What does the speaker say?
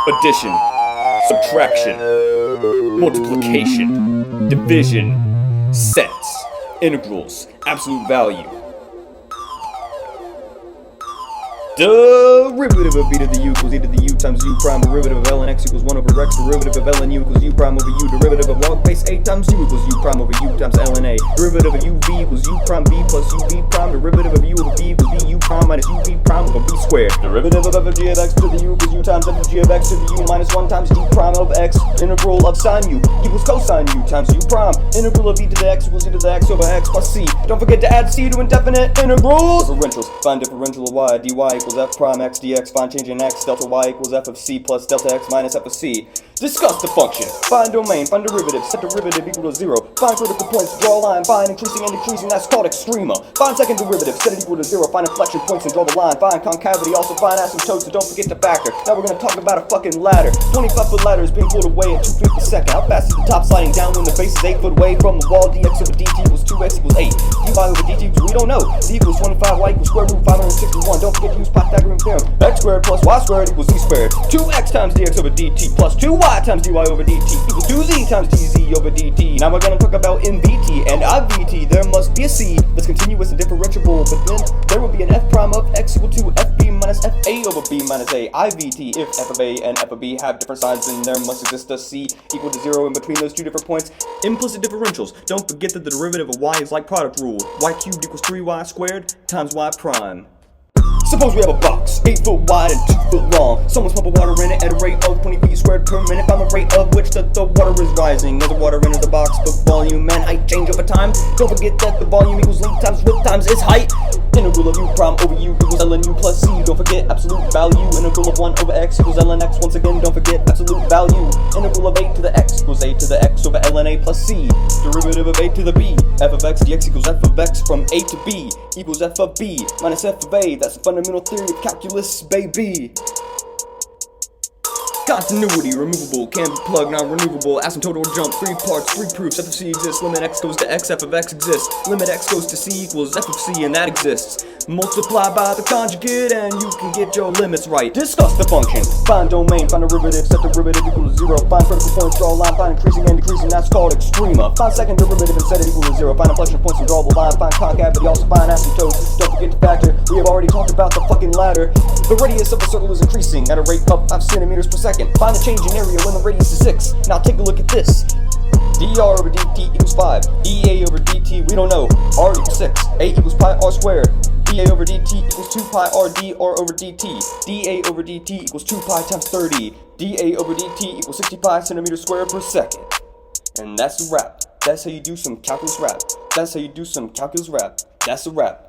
addition, subtraction, multiplication, division, sets, integrals, absolute value. Derivative of b to the u equals e to the u times u prime. Derivative of ln x equals 1 over x. Derivative of ln u equals u prime over u. Derivative of log base a times u equals u prime over u times ln a. Derivative of uv equals u prime v plus uv prime. Derivative of u over v equals v u prime minus uv prime over v squared. Derivative of f of g of x to the u equals u times f of g of x to the u minus 1 times d prime of x. Integral of sine u equals cosine u times u prime. Integral of e to the x equals e to the x over x plus c. Don't forget to add c to indefinite integrals. Differentials. Find differential of y. dy equals f prime x dx. Find change in x. Delta y equals f of c plus delta x minus f of c. Discuss the function. Find domain. Find derivative. Set derivative equal to 0. Find critical points. Draw a line. Find increasing and decreasing. That's called extrema. Find second derivative. Set it equal to 0. Find inflection points and draw the line. Find concavity. Also find asymptotes. So don't forget to factor. Now we're gonna talk about a fucking ladder. 25-foot ladder is being pulled away at 2 feet per second. How fast is the top sliding down when the base is 8 foot away from the wall? Dx over dt equals 2x equals 8. dy over dt equals, we don't know. D equals 25. Y equals square root 561. Don't forget to use Pythagorean theorem. X squared plus y squared equals z squared. 2x times dx over dt plus 2y times dy over dt equals 2z times dz over dt. Now we're gonna talk about mvt and ivt. There must be a c that's continuous and differentiable, but then there will be an f prime of x equal to fb minus fa over b minus a. Ivt, if f of a and f of b have different signs, then there must exist a c equal to 0 in between those two different points. Implicit differentials. Don't forget that the derivative of y is like product rule. Y cubed equals 3y squared times y prime. Suppose we have a box, 8 foot wide and 2 foot long. Someone's pumping water in it at a rate of 20 feet squared per minute. Find the rate of which the water is rising as the water enters the box. But volume and height change over time. Don't forget that the volume equals length times width times its height. Integral of u prime over u equals ln u plus c. Don't forget absolute value. Integral of 1 over x equals ln x. Once again, don't forget absolute value. Integral of a to the x equals a to the x over ln a plus c. Derivative of a to the b. F of x dx equals f of x from a to b equals f of b minus f of a. That's the fundamental theory of calculus, baby. Continuity, removable, can be plugged, non-removable, asymptotal jump, 3 parts, 3 proofs, f of c exists, limit x goes to x, f of x exists, limit x goes to c equals f of c, and that exists. Multiply by the conjugate and you can get your limits right. Discuss the function. Find domain, find derivative, set derivative equal to 0. Find critical points, draw a line, find increasing and decreasing, that's called extrema. Find second derivative and set it equal to 0. Find inflection points and draw the line, find concavity, also find asymptotes. Don't forget to factor. We have already talked about the fucking ladder. The radius of a circle is increasing at a rate of 5 centimeters per second. Find the change in area when the radius is 6. Now take a look at this. dr over dt equals 5. dA over dt, we don't know. R equals 6. A equals pi r squared. dA over dt equals 2 pi r dr over dt. dA over dt equals 2 pi times 30. dA over dt equals 65 centimeters squared per second. And that's a wrap. That's how you do some calculus rap. That's how you do some calculus rap. That's a wrap.